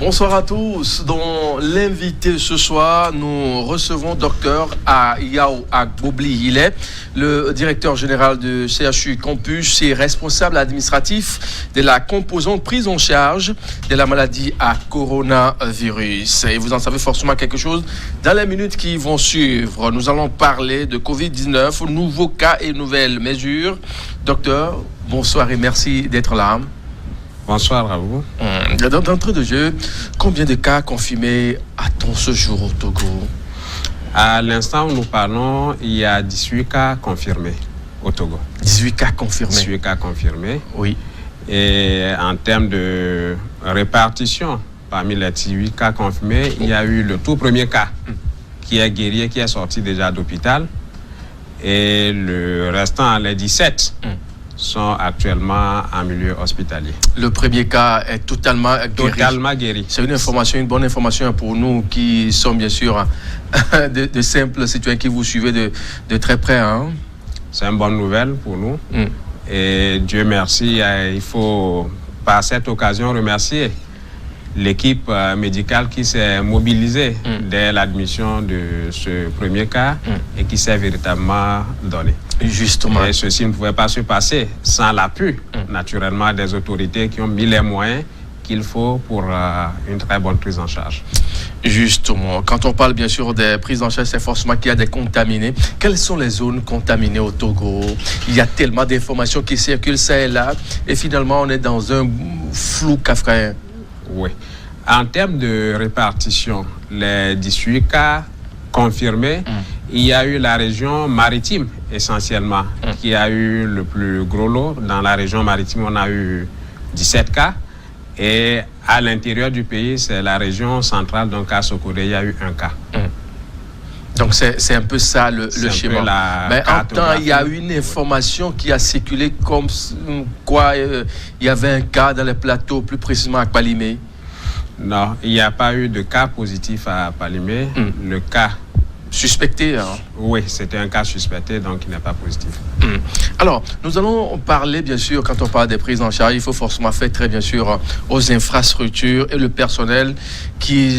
Bonsoir à tous. Dans l'invité ce soir, nous recevons Dr Yao Agbobli. Il est le directeur général de CHU Campus et responsable administratif de la composante prise en charge de la maladie à coronavirus. Et vous en savez forcément quelque chose. Dans les minutes qui vont suivre, nous allons parler de Covid-19, nouveaux cas et nouvelles mesures. Docteur, bonsoir et merci d'être là. Bonsoir à vous. D'entrée de jeu, combien de cas confirmés a-t-on ce jour au Togo? À l'instant où nous parlons, il y a 18 cas confirmés au Togo. 18 cas confirmés. 18 cas confirmés. Oui. Et en termes de répartition, parmi les 18 cas confirmés, il y a eu le tout premier cas qui est guéri, qui est sorti déjà d'hôpital. Et le restant, les 17, sont actuellement en milieu hospitalier. Le premier cas est totalement guéri. Totalement guéri. C'est une bonne information pour nous qui sommes bien sûr de simples citoyens qui vous suivez de très près. Hein? C'est une bonne nouvelle pour nous. Et Dieu merci, il faut par cette occasion remercier l'équipe médicale qui s'est mobilisée dès l'admission de ce premier cas et qui s'est véritablement donnée. Justement. Et ceci ne pouvait pas se passer sans l'appui, naturellement, des autorités qui ont mis les moyens qu'il faut pour une très bonne prise en charge. Justement, quand on parle bien sûr des prises en charge, c'est forcément qu'il y a des contaminés. Quelles sont les zones contaminées au Togo? Il y a tellement d'informations qui circulent ça et là, et finalement on est dans un flou kafkaïen. Oui. En termes de répartition, les 18 cas confirmés, il y a eu la région maritime essentiellement, qui a eu le plus gros lot. Dans la région maritime, on a eu 17 cas. Et à l'intérieur du pays, c'est la région centrale, donc à Sokodé, il y a eu un cas. Donc c'est un peu ça le schéma. Mais en temps, il y a une information qui a circulé comme quoi il y avait un cas dans les plateaux, plus précisément à Palimé. Non, il n'y a pas eu de cas positif à Palimé. Le cas suspecté. Hein? Oui, c'était un cas suspecté, donc il n'est pas positif. Alors, nous allons parler, bien sûr, quand on parle des prises en charge, il faut forcément faire très, bien sûr, aux infrastructures et le personnel qui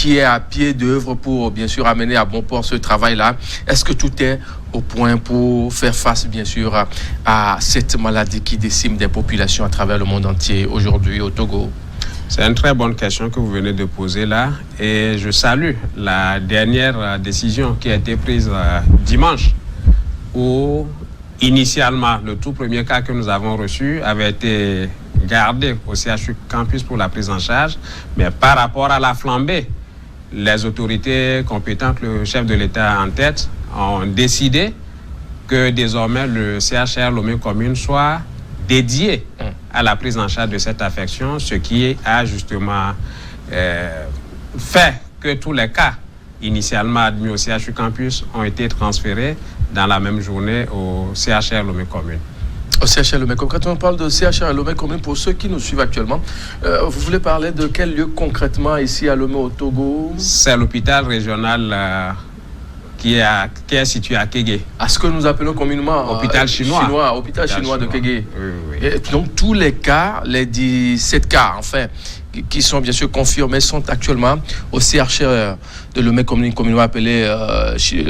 est à pied d'œuvre pour, bien sûr, amener à bon port ce travail-là. Est-ce que tout est au point pour faire face, bien sûr, à cette maladie qui décime des populations à travers le monde entier aujourd'hui au Togo? C'est une très bonne question que vous venez de poser là et je salue la dernière décision qui a été prise dimanche où initialement le tout premier cas que nous avons reçu avait été gardé au CHU Campus pour la prise en charge, mais par rapport à la flambée, les autorités compétentes, le chef de l'État en tête, ont décidé que désormais le CHR Lomé Commune soit dédié à la prise en charge de cette affection, ce qui a justement fait que tous les cas initialement admis au CHU Campus ont été transférés dans la même journée au CHR Lomé Commune. Au CHR Lomé Commune. Quand on parle de CHR Lomé Commune, pour ceux qui nous suivent actuellement, vous voulez parler de quel lieu concrètement ici à Lomé au Togo? C'est l'hôpital régional qui est situé à Kégué. À ce que nous appelons communément hôpital chinois. Hôpital chinois de Kégué. Oui. Et donc tous les cas, les 17 cas, enfin, qui sont bien sûr confirmés, sont actuellement au CHR de Lomé Commune, communément appelé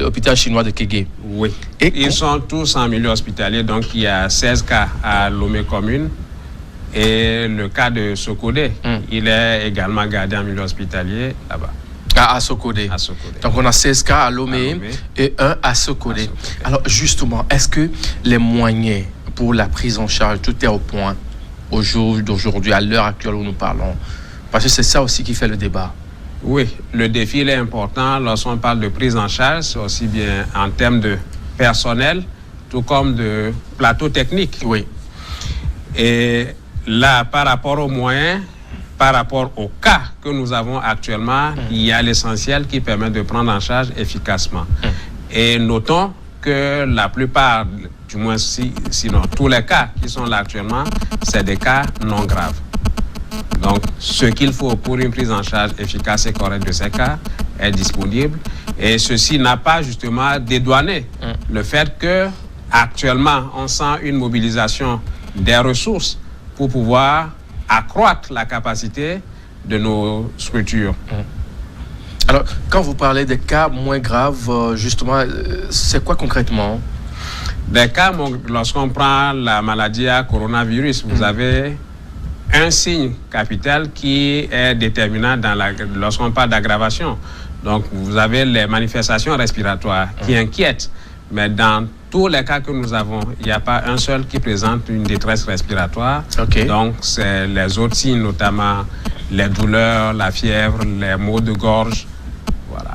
hôpital chinois de Kégué. Oui. Et ils sont tous en milieu hospitalier, donc il y a 16 cas à Lomé Commune. Et le cas de Sokodé, il est également gardé en milieu hospitalier là-bas. À Sokodé. Donc on a 16 cas à Lomé et un à Sokodé. Alors justement, est-ce que les moyens pour la prise en charge, tout est au point au jour d'aujourd'hui, à l'heure actuelle où nous parlons? Parce que c'est ça aussi qui fait le débat. Oui, le défi est important. Lorsqu'on parle de prise en charge, c'est aussi bien en termes de personnel, tout comme de plateau technique. Oui. Et là, par rapport aux moyens, par rapport au cas que nous avons actuellement, il y a l'essentiel qui permet de prendre en charge efficacement. Et notons que la plupart, du moins sinon tous les cas qui sont là actuellement, c'est des cas non graves. Donc, ce qu'il faut pour une prise en charge efficace et correcte de ces cas est disponible. Et ceci n'a pas justement dédouané le fait que actuellement, on sent une mobilisation des ressources pour pouvoir accroître la capacité de nos structures. Alors, quand vous parlez des cas moins graves, justement, c'est quoi concrètement? Des cas, lorsqu'on prend la maladie à coronavirus, vous avez un signe capital qui est déterminant lorsqu'on parle d'aggravation. Donc, vous avez les manifestations respiratoires qui inquiètent. Mais dans tous les cas que nous avons, il n'y a pas un seul qui présente une détresse respiratoire. Okay. Donc, c'est les autres signes, notamment les douleurs, la fièvre, les maux de gorge. Voilà.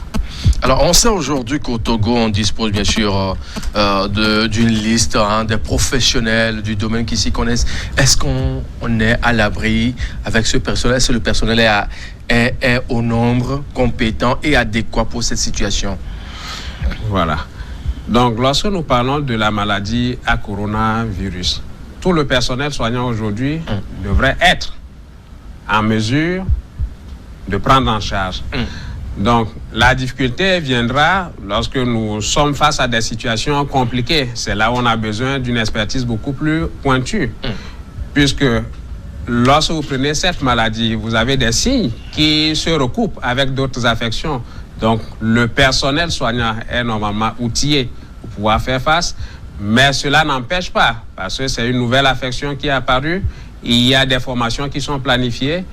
Alors, on sait aujourd'hui qu'au Togo, on dispose bien sûr d'une liste des professionnels du domaine qui s'y connaissent. Est-ce qu'on est à l'abri avec ce personnel? Est-ce que le personnel est au nombre, compétent et adéquat pour cette situation? Voilà. Donc, lorsque nous parlons de la maladie à coronavirus, tout le personnel soignant aujourd'hui devrait être en mesure de prendre en charge. Donc, la difficulté viendra lorsque nous sommes face à des situations compliquées. C'est là où on a besoin d'une expertise beaucoup plus pointue. Puisque lorsque vous prenez cette maladie, vous avez des signes qui se recoupent avec d'autres affections. Donc, le personnel soignant est normalement outillé pour pouvoir faire face. Mais cela n'empêche pas, parce que c'est une nouvelle affection qui est apparue. Il y a des formations qui sont planifiées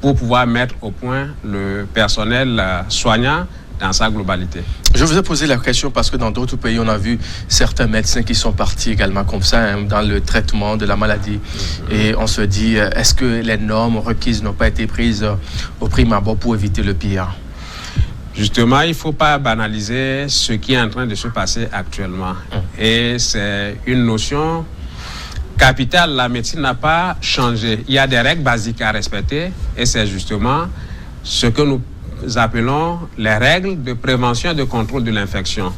pour pouvoir mettre au point le personnel soignant dans sa globalité. Je vous ai posé la question parce que dans d'autres pays, on a vu certains médecins qui sont partis également comme ça dans le traitement de la maladie. Et on se dit, est-ce que les normes requises n'ont pas été prises au prime abord pour éviter le pire? Justement, il ne faut pas banaliser ce qui est en train de se passer actuellement. Et c'est une notion capitale. La médecine n'a pas changé. Il y a des règles basiques à respecter et c'est justement ce que nous appelons les règles de prévention et de contrôle de l'infection.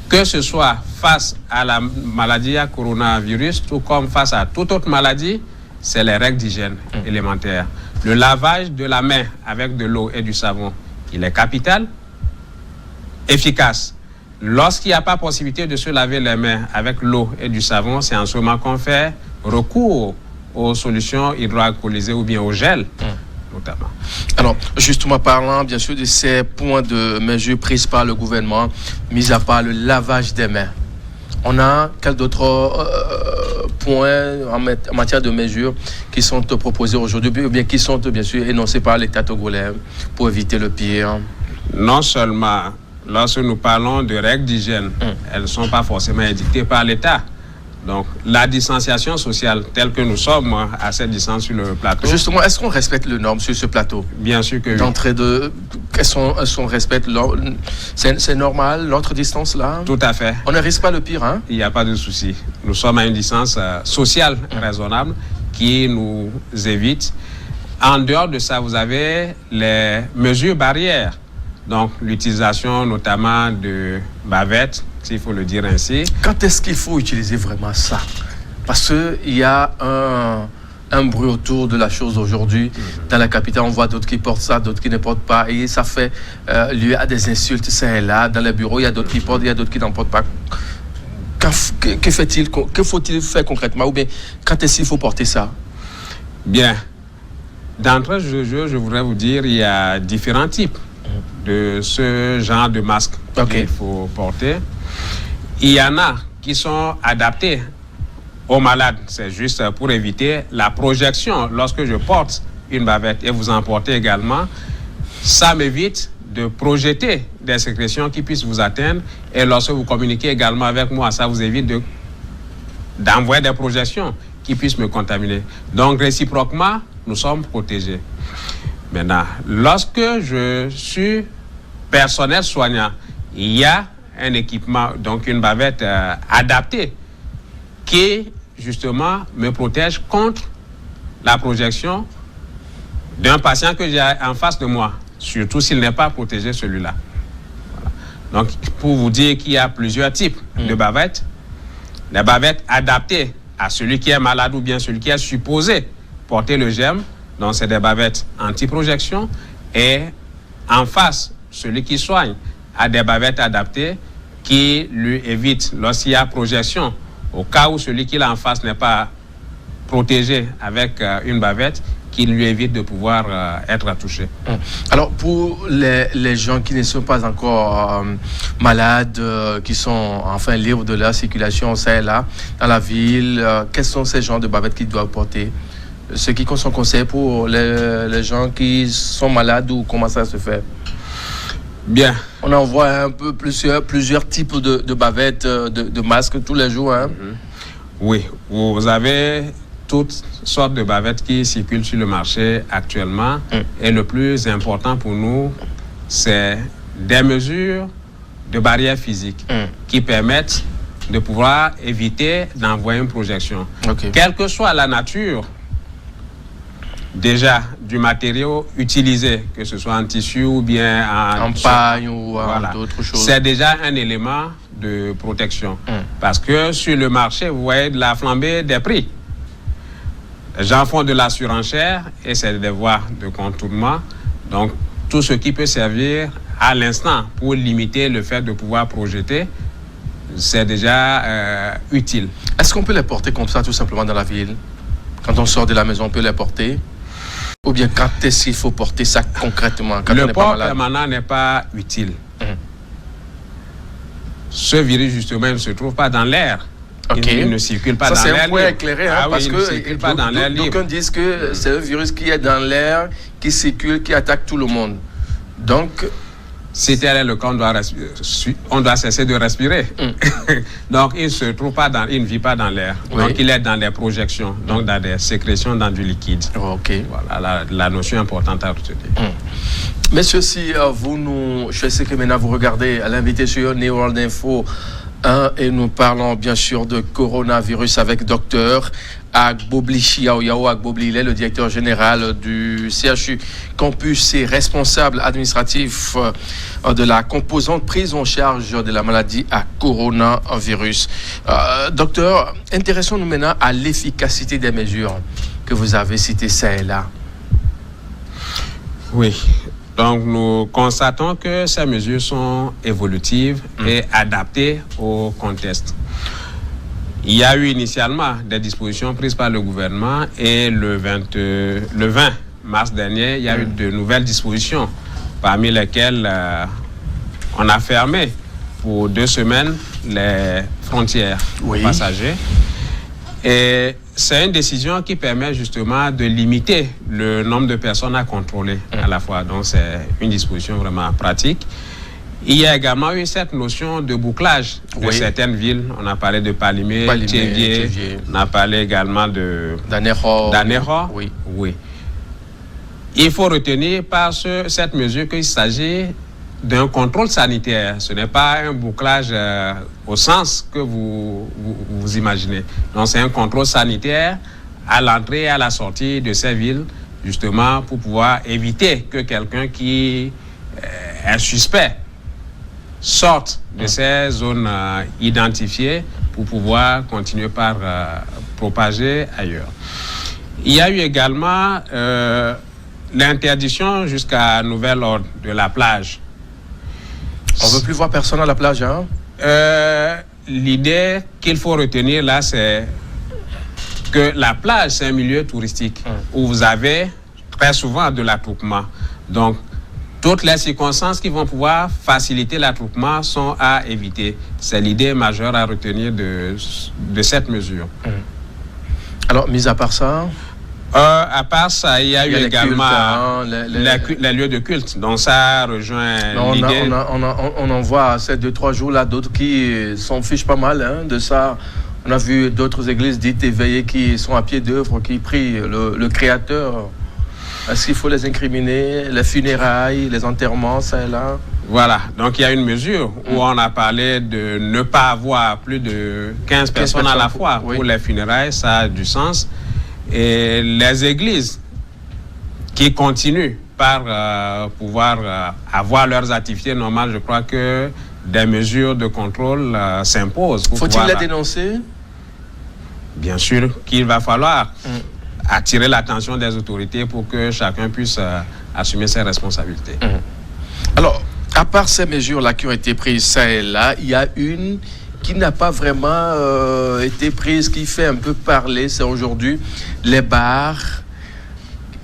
Que ce soit face à la maladie à coronavirus ou comme face à toute autre maladie, c'est les règles d'hygiène élémentaires. Le lavage de la main avec de l'eau et du savon, il est capital, efficace. Lorsqu'il n'y a pas possibilité de se laver les mains avec l'eau et du savon, c'est en ce moment qu'on fait recours aux solutions hydroalcoolisées ou bien au gel, notamment. Alors, justement parlant, bien sûr, de ces points de mesure prises par le gouvernement, mis à part le lavage des mains, on a quels d'autres points en matière de mesures qui sont proposés aujourd'hui, ou bien qui sont bien sûr énoncés par l'État togolais pour éviter le pire? Non seulement lorsque nous parlons de règles d'hygiène, elles ne sont pas forcément édictées par l'État. Donc, la distanciation sociale, telle que nous sommes à cette distance sur le plateau. Justement, est-ce qu'on respecte les normes sur ce plateau? Bien sûr que oui. D'entrée est-ce qu'on respecte c'est normal, notre distance là? Tout à fait. On ne risque pas le pire, hein? Il n'y a pas de souci. Nous sommes à une distance sociale raisonnable qui nous évite. En dehors de ça, vous avez les mesures barrières. Donc, l'utilisation notamment de bavettes, s'il faut le dire ainsi. Quand est-ce qu'il faut utiliser vraiment ça? Parce qu'il y a un bruit autour de la chose aujourd'hui. Dans la capitale, on voit d'autres qui portent ça, d'autres qui ne portent pas. Et ça fait lieu à des insultes, ça et là. Dans les bureaux, il y a d'autres qui portent, il y a d'autres qui n'en portent pas. Que faut-il faire concrètement? Ou bien, quand est-ce qu'il faut porter ça? Bien. D'entrée de jeu, je voudrais vous dire, il y a différents types de ce genre de masque qu'il faut porter. Il y en a qui sont adaptés aux malades. C'est juste pour éviter la projection. Lorsque je porte une bavette et vous en portez également, ça m'évite de projeter des sécrétions qui puissent vous atteindre. Et lorsque vous communiquez également avec moi, ça vous évite d'envoyer des projections qui puissent me contaminer. Donc, réciproquement, nous sommes protégés. Maintenant, lorsque je suis personnel soignant, il y a un équipement, donc une bavette adaptée qui, justement, me protège contre la projection d'un patient que j'ai en face de moi, surtout s'il n'est pas protégé, celui-là. Voilà. Donc, pour vous dire qu'il y a plusieurs types de bavettes, les bavettes adaptées à celui qui est malade ou bien celui qui est supposé porter le germe. Donc, c'est des bavettes anti-projection. Et en face, celui qui soigne a des bavettes adaptées qui lui évitent, lorsqu'il y a projection, au cas où celui qui est en face n'est pas protégé avec une bavette, qui qui lui évite de pouvoir être touché. Alors, pour les gens qui ne sont pas encore malades, qui sont enfin libres de la circulation, ça et là, dans la ville, quels sont ces genres de bavettes qu'ils doivent porter? Ce qui sont conseillés pour les gens qui sont malades ou comment ça se fait? Bien. On en voit un peu plusieurs types de bavettes, de masques tous les jours. Hein? Oui, vous avez toutes sortes de bavettes qui circulent sur le marché actuellement. Et le plus important pour nous, c'est des mesures de barrière physique qui permettent de pouvoir éviter d'envoyer une projection. Okay. Quelle que soit la nature, déjà, du matériau utilisé, que ce soit en tissu ou bien en paille ou d'autres choses. C'est déjà un élément de protection. Parce que sur le marché, vous voyez de la flambée des prix. Les gens font de la surenchère et c'est des voies de contournement. Donc, tout ce qui peut servir à l'instant pour limiter le fait de pouvoir projeter, c'est déjà utile. Est-ce qu'on peut les porter comme ça, tout simplement, dans la ville? Quand on sort de la maison, on peut les porter? Ou bien quand est-ce qu'il faut porter ça concrètement? Quand le port permanent n'est pas utile. Ce virus, justement, il ne se trouve pas dans l'air. Okay. Il ne circule pas dans l'air. Ça, c'est un point éclairé, hein, parce il ne circule pas dans l'air libre. D'aucuns disent que c'est un virus qui est dans l'air, qui circule, qui attaque tout le monde. Donc, si tel est le cas, on doit cesser de respirer. Donc, il ne vit pas dans l'air. Oui. Donc, il est dans des projections, donc dans des sécrétions, dans du liquide. Okay. Voilà la notion importante à retenir. Messieurs, si je sais que maintenant vous regardez à l'invité sur New World Info 1 et nous parlons bien sûr de coronavirus avec Dr Agbobli Yao Agbobli. Il est le directeur général du CHU Campus et responsable administratif de la composante prise en charge de la maladie à coronavirus. Docteur, intéressons-nous maintenant à l'efficacité des mesures que vous avez citées ça et là. Oui. Donc, nous constatons que ces mesures sont évolutives et adaptées au contexte. Il y a eu initialement des dispositions prises par le gouvernement et le 20 mars dernier, il y a eu de nouvelles dispositions, parmi lesquelles on a fermé pour 2 semaines les frontières passagers. Et c'est une décision qui permet justement de limiter le nombre de personnes à contrôler à la fois. Donc, c'est une disposition vraiment pratique. Il y a également eu cette notion de bouclage de certaines villes. On a parlé de Palimé, Tchévié. On a parlé également de Danéro. Oui. Il faut retenir par cette mesure qu'il s'agit d'un contrôle sanitaire. Ce n'est pas un bouclage au sens que vous imaginez. Donc, c'est un contrôle sanitaire à l'entrée et à la sortie de ces villes, justement pour pouvoir éviter que quelqu'un qui est suspect sorte de ces zones identifiées pour pouvoir continuer par propager ailleurs. Il y a eu également l'interdiction jusqu'à nouvel ordre de la plage. On ne veut plus voir personne à la plage, hein? L'idée qu'il faut retenir là, c'est que la plage, c'est un milieu touristique où vous avez très souvent de l'attroupement. Donc, toutes les circonstances qui vont pouvoir faciliter l'attroupement sont à éviter. C'est l'idée majeure à retenir de cette mesure. Alors, mis à part ça? À part ça, il y a eu également les lieux de culte. Donc ça rejoint l'idée. On en voit ces 2-3 jours là d'autres qui s'en fichent pas mal de ça. On a vu d'autres églises dites éveillées qui sont à pied d'œuvre, qui prient le Créateur. Est-ce qu'il faut les incriminer? Les funérailles, les enterrements, ça et là? Voilà. Donc il y a une mesure où on a parlé de ne pas avoir plus de 15 personnes à la fois pour les funérailles. Ça a du sens. Et les églises qui continuent par pouvoir avoir leurs activités normales, je crois que des mesures de contrôle s'imposent. Faut-il les dénoncer? Bien sûr qu'il va falloir attirer l'attention des autorités pour que chacun puisse assumer ses responsabilités. Alors, à part ces mesures-là qui ont été prises ça et là, il y a une qui n'a pas vraiment été prise, qui fait un peu parler, c'est aujourd'hui les bars.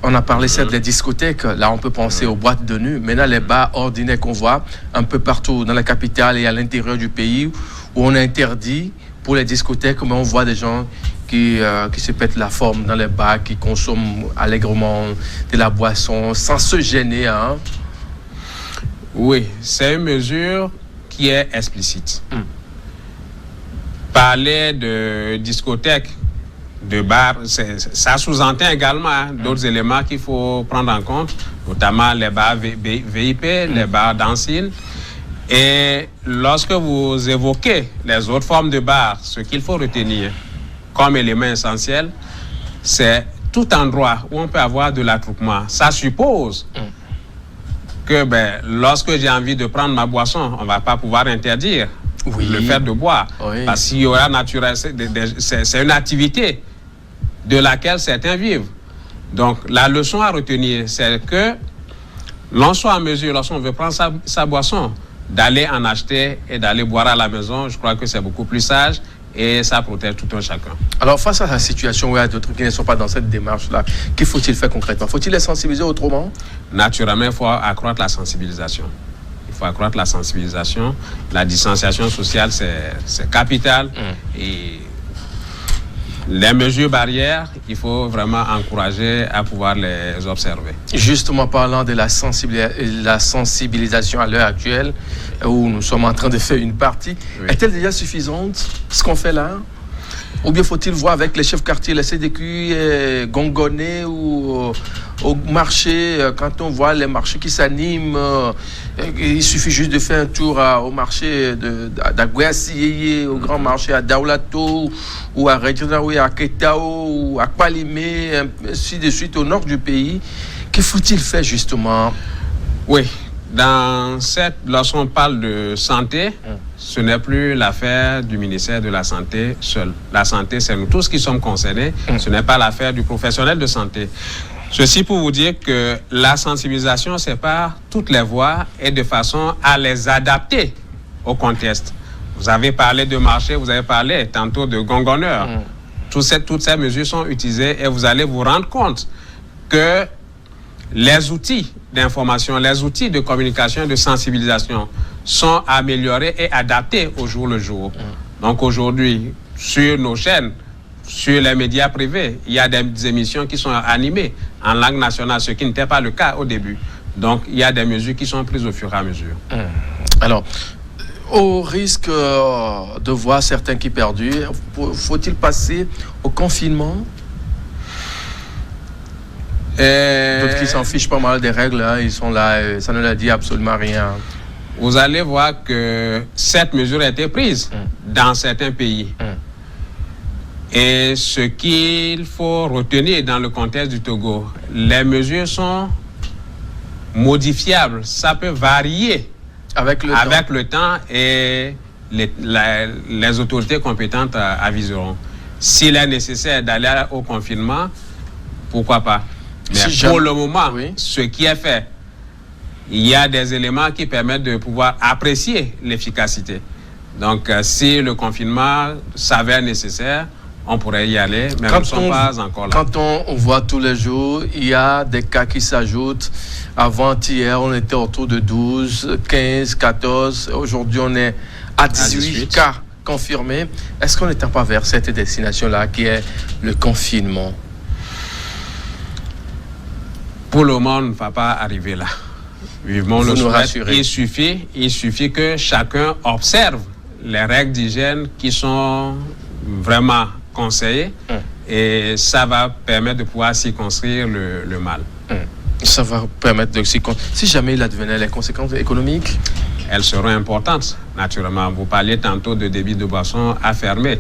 On a parlé certes des discothèques, là on peut penser aux boîtes de nuit. Maintenant les bars ordinaires qu'on voit un peu partout dans la capitale et à l'intérieur du pays, où on a interdit pour les discothèques, mais on voit des gens qui se pètent la forme dans les bars, qui consomment allègrement de la boisson sans se gêner. Hein. Oui, c'est une mesure qui est explicite. Parler de discothèque, de bar, ça sous-entend également d'autres éléments qu'il faut prendre en compte, notamment les bars VIP, les bars dancing. Et lorsque vous évoquez les autres formes de bars, ce qu'il faut retenir comme élément essentiel, c'est tout endroit où on peut avoir de l'attroupement. Ça suppose que lorsque j'ai envie de prendre ma boisson, on ne va pas pouvoir interdire le fait de boire. Parce qu'il y aura naturel, c'est une activité de laquelle certains vivent. Donc la leçon à retenir, c'est que l'on soit en mesure, lorsqu'on veut prendre sa boisson, d'aller en acheter et d'aller boire à la maison. Je crois que c'est beaucoup plus sage et ça protège tout un chacun. Alors face à la situation où il y a d'autres qui ne sont pas dans cette démarche-là, qu'il faut-il faire concrètement? Faut-il les sensibiliser autrement? Naturellement, il faut accroître la sensibilisation. Il faut accroître la sensibilisation. La distanciation sociale, c'est capital. Et les mesures barrières, il faut vraiment encourager à pouvoir les observer. Justement, parlant de la sensibilisation à l'heure actuelle, où nous sommes en train de faire une partie, est-elle déjà suffisante, ce qu'on fait là? Ou bien faut-il voir avec les chefs quartiers, les CDQ, gongonner ou au marché, quand on voit les marchés qui s'animent, il suffit juste de faire un tour au marché d'Aguassi, au grand marché à Daoulato, ou à Redjanaoui, à Ketao, ou à Kwalimé, ainsi de suite au nord du pays. Que faut-il faire justement? Oui, lorsqu'on parle de santé, ce n'est plus l'affaire du ministère de la Santé seul. La santé, c'est nous tous qui sommes concernés. Ce n'est pas l'affaire du professionnel de santé. Ceci pour vous dire que la sensibilisation, c'est par toutes les voies et de façon à les adapter au contexte. Vous avez parlé de marché, vous avez parlé tantôt de gongonneurs. Toutes ces mesures sont utilisées et vous allez vous rendre compte que les outils d'information, les outils de communication et de sensibilisation sont améliorés et adaptés au jour le jour. Donc aujourd'hui, sur nos chaînes, sur les médias privés, il y a des émissions qui sont animées en langue nationale, ce qui n'était pas le cas au début. Donc, il y a des mesures qui sont prises au fur et à mesure. Alors, au risque de voir certains qui perdurent, faut-il passer au confinement? D'autres qui s'en fichent pas mal des règles, hein, ils sont là, ça ne leur dit absolument rien. Vous allez voir que cette mesure a été prise dans certains pays. Et ce qu'il faut retenir dans le contexte du Togo, les mesures sont modifiables. Ça peut varier avec le temps et les autorités compétentes aviseront. S'il est nécessaire d'aller au confinement, pourquoi pas? Mais pour le moment, ce qui est fait, il y a des éléments qui permettent de pouvoir apprécier l'efficacité. Donc, si le confinement s'avère nécessaire, on pourrait y aller, mais nous ne sommes pas encore là. Quand on voit tous les jours, il y a des cas qui s'ajoutent. Avant-hier, on était autour de 12, 15, 14. Aujourd'hui, on est à 18 cas confirmés. Est-ce qu'on n'étend pas vers cette destination-là qui est le confinement? Pour le moment, on ne va pas arriver là. Vivement le souhait. Il suffit que chacun observe les règles d'hygiène qui sont vraiment conseillées et ça va permettre de pouvoir circonscrire le mal. Ça va permettre de circonscrire. Si jamais il advenait les conséquences économiques, elles seront importantes, naturellement. Vous parliez tantôt de débit de boissons à fermer.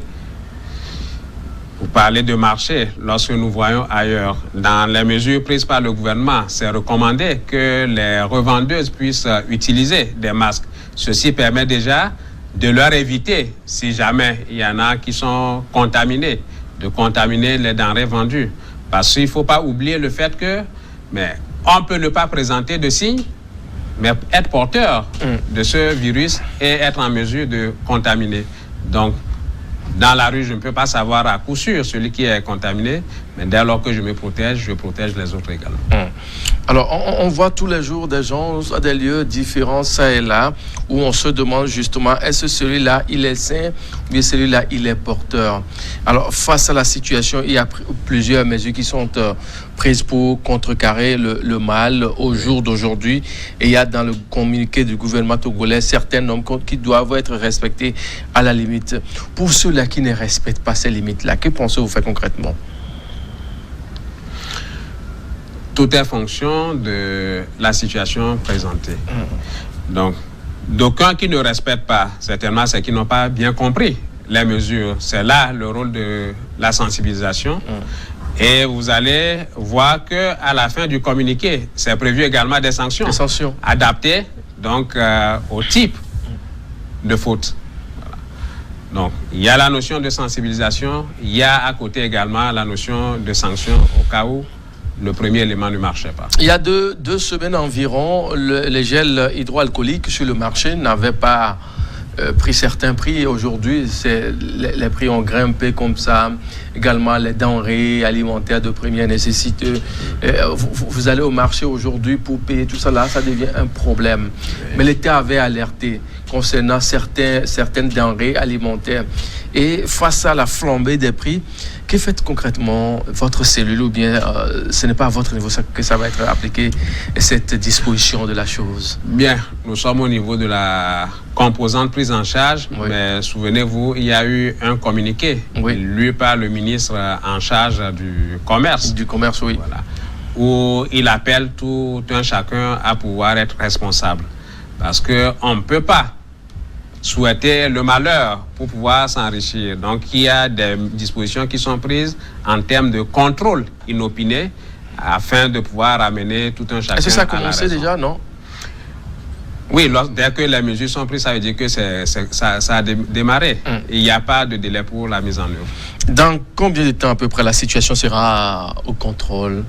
Vous parlez de marché. Lorsque nous voyons ailleurs, dans les mesures prises par le gouvernement, c'est recommandé que les revendeuses puissent utiliser des masques. Ceci permet déjà de leur éviter, si jamais il y en a qui sont contaminés, de contaminer les denrées vendues. Parce qu'il ne faut pas oublier le fait que on peut ne pas présenter de signes, mais être porteur de ce virus et être en mesure de contaminer. Donc, dans la rue, je ne peux pas savoir à coup sûr celui qui est contaminé, Mais dès lors que je me protège, je protège les autres également. Alors, on voit tous les jours des gens à des lieux différents, ça et là, où on se demande justement, est-ce que celui-là, il est sain, ou bien celui-là, il est porteur. Alors, face à la situation, il y a plusieurs mesures qui sont prises pour contrecarrer le mal au jour d'aujourd'hui. Et il y a dans le communiqué du gouvernement togolais certaines normes qui doivent être respectées à la limite. Pour ceux-là qui ne respectent pas ces limites-là, que pensez-vous faire concrètement? Tout est fonction de la situation présentée. Donc, d'aucuns qui ne respectent pas, certainement, c'est qu'ils n'ont pas bien compris les mesures. C'est là le rôle de la sensibilisation. Et vous allez voir qu'à la fin du communiqué, c'est prévu également des sanctions. Adaptées donc, au type de faute. Voilà. Donc, il y a la notion de sensibilisation, il y a à côté également la notion de sanction au cas où le premier élément ne marchait pas. Il y a deux semaines environ, les gels hydroalcooliques sur le marché n'avaient pas pris certains prix. Aujourd'hui, les prix ont grimpé comme ça. Également, les denrées alimentaires de première nécessité. Vous allez au marché aujourd'hui pour payer tout ça, là, ça devient un problème. Mais l'État avait alerté concernant certaines denrées alimentaires. Et face à la flambée des prix, que fait concrètement votre cellule, ou bien ce n'est pas à votre niveau que ça va être appliqué, cette disposition de la chose? Bien, nous sommes au niveau de la composante prise en charge, mais souvenez-vous, il y a eu un communiqué lu par le ministre en charge du commerce. Du commerce, oui. Voilà, où il appelle tout un chacun à pouvoir être responsable. Parce qu'on ne peut pas souhaiter le malheur pour pouvoir s'enrichir. Donc, il y a des dispositions qui sont prises en termes de contrôle inopiné afin de pouvoir amener tout un chacun. Est-ce que ça a commencé déjà, non? Oui, dès que les mesures sont prises, ça veut dire que ça a démarré. Il n'y a pas de délai pour la mise en œuvre. Dans combien de temps à peu près la situation sera au contrôle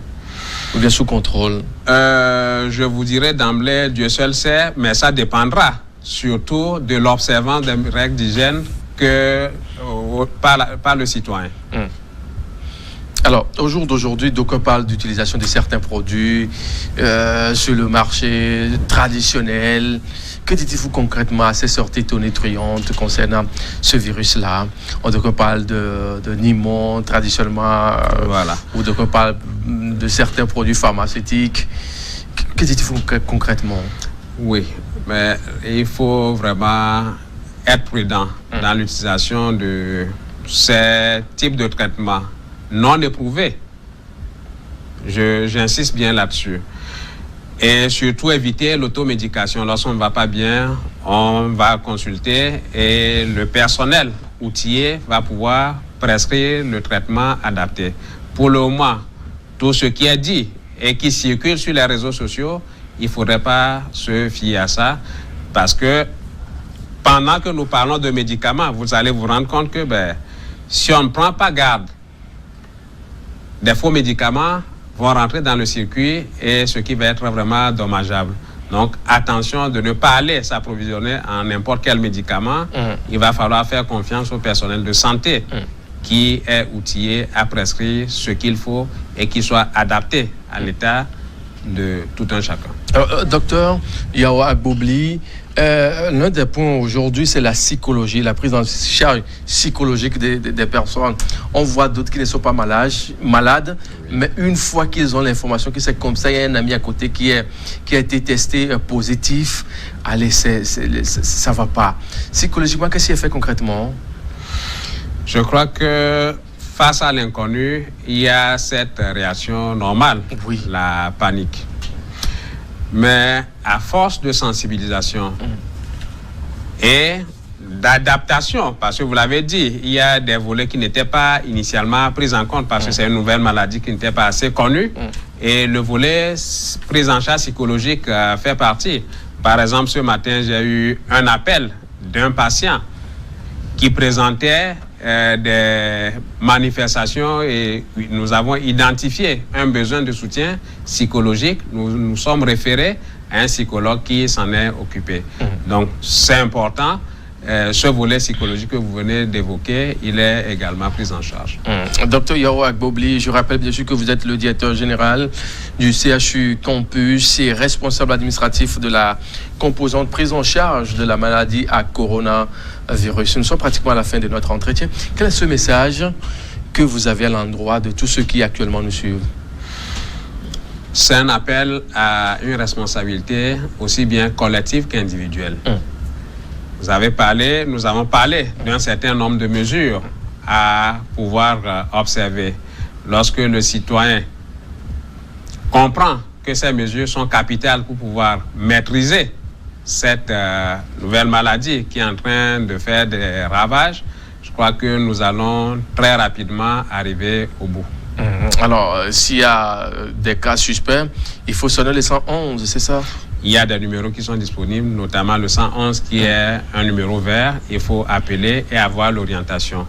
ou bien sous contrôle? Je vous dirais d'emblée, Dieu seul sait, mais ça dépendra surtout de l'observance des règles d'hygiène par le citoyen. Alors, au jour d'aujourd'hui, d'aucuns parlent d'utilisation de certains produits sur le marché traditionnel. Que dites-vous concrètement à ces sorties tonitruantes concernant ce virus-là? D'aucuns parlent de Nimon traditionnellement, ou d'aucuns parlent de certains produits pharmaceutiques. Que dites-vous concrètement? Oui, mais il faut vraiment être prudent dans l'utilisation de ces types de traitements non éprouvés. J'insiste bien là-dessus. Et surtout éviter l'automédication. Lorsqu'on ne va pas bien, on va consulter et le personnel outillé va pouvoir prescrire le traitement adapté. Pour le moment, tout ce qui est dit et qui circule sur les réseaux sociaux, il ne faudrait pas se fier à ça, parce que pendant que nous parlons de médicaments, vous allez vous rendre compte que si on ne prend pas garde, des faux médicaments vont rentrer dans le circuit, et ce qui va être vraiment dommageable. Donc, attention de ne pas aller s'approvisionner en n'importe quel médicament. Il va falloir faire confiance au personnel de santé qui est outillé à prescrire ce qu'il faut et qui soit adapté à l'état de tout un chacun. Alors, docteur Yao Agbobli, l'un des points aujourd'hui, c'est la psychologie, la prise en charge psychologique des personnes. On voit d'autres qui ne sont pas malades, mais une fois qu'ils ont l'information que c'est comme ça, il y a un ami à côté qui a été testé positif, allez, ça ne va pas. Psychologiquement, qu'est-ce qui est fait concrètement? Je crois que face à l'inconnu, il y a cette réaction normale, la panique. Mais à force de sensibilisation et d'adaptation, parce que vous l'avez dit, il y a des volets qui n'étaient pas initialement pris en compte parce que c'est une nouvelle maladie qui n'était pas assez connue. Et le volet prise en charge psychologique fait partie. Par exemple, ce matin, j'ai eu un appel d'un patient qui présentait des manifestations, et nous avons identifié un besoin de soutien psychologique. Nous sommes référés à un psychologue qui s'en est occupé. Donc, c'est important. ce volet psychologique que vous venez d'évoquer, il est également pris en charge. Docteur Yao Agbobli, je rappelle bien sûr que vous êtes le directeur général du CHU Campus et responsable administratif de la composante prise en charge de la maladie à coronavirus. Nous sommes pratiquement à la fin de notre entretien. Quel est ce message que vous avez à l'endroit de tous ceux qui actuellement nous suivent? C'est un appel à une responsabilité aussi bien collective qu'individuelle. Nous avons parlé d'un certain nombre de mesures à pouvoir observer. Lorsque le citoyen comprend que ces mesures sont capitales pour pouvoir maîtriser cette nouvelle maladie qui est en train de faire des ravages, je crois que nous allons très rapidement arriver au bout. Alors, s'il y a des cas suspects, il faut sonner le 111, c'est ça? Il y a des numéros qui sont disponibles, notamment le 111 qui est un numéro vert. Il faut appeler et avoir l'orientation.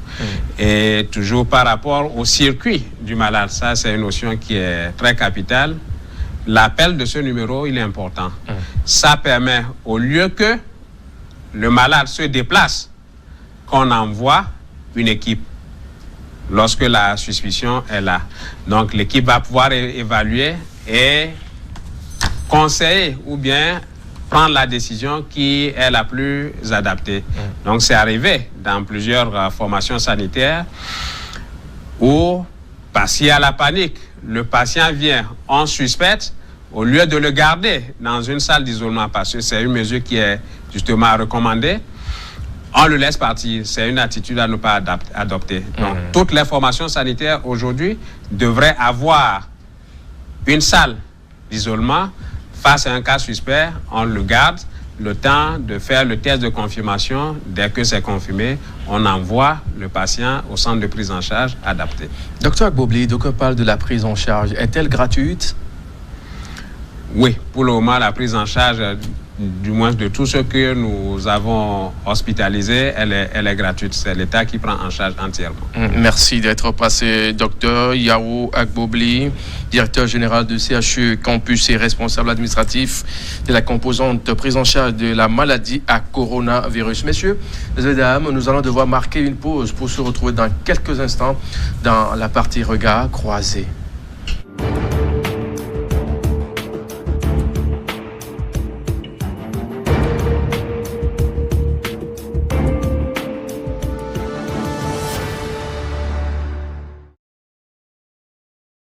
Et toujours par rapport au circuit du malade, ça c'est une notion qui est très capitale. L'appel de ce numéro, il est important. Ça permet, au lieu que le malade se déplace, qu'on envoie une équipe lorsque la suspicion est là. Donc l'équipe va pouvoir évaluer et conseiller ou bien prendre la décision qui est la plus adaptée. Donc c'est arrivé dans plusieurs formations sanitaires où, parce qu'il y a la panique, le patient vient, on suspecte, au lieu de le garder dans une salle d'isolement, parce que c'est une mesure qui est justement recommandée, on le laisse partir. C'est une attitude à ne pas adopter. Donc, toutes les formations sanitaires aujourd'hui devraient avoir une salle d'isolement. Face à un cas suspect, on le garde le temps de faire le test de confirmation. Dès que c'est confirmé, on envoie le patient au centre de prise en charge adapté. Docteur Agbobli, donc on parle de la prise en charge. Est-elle gratuite? Oui, pour le moment, la prise en charge, du moins de tout ce que nous avons hospitalisé, elle est gratuite. C'est l'État qui prend en charge entièrement. Merci d'être passé, docteur Yao Agbobli, directeur général de CHU Campus et responsable administratif de la composante prise en charge de la maladie à coronavirus. Messieurs, mesdames, nous allons devoir marquer une pause pour se retrouver dans quelques instants dans la partie regard croisé.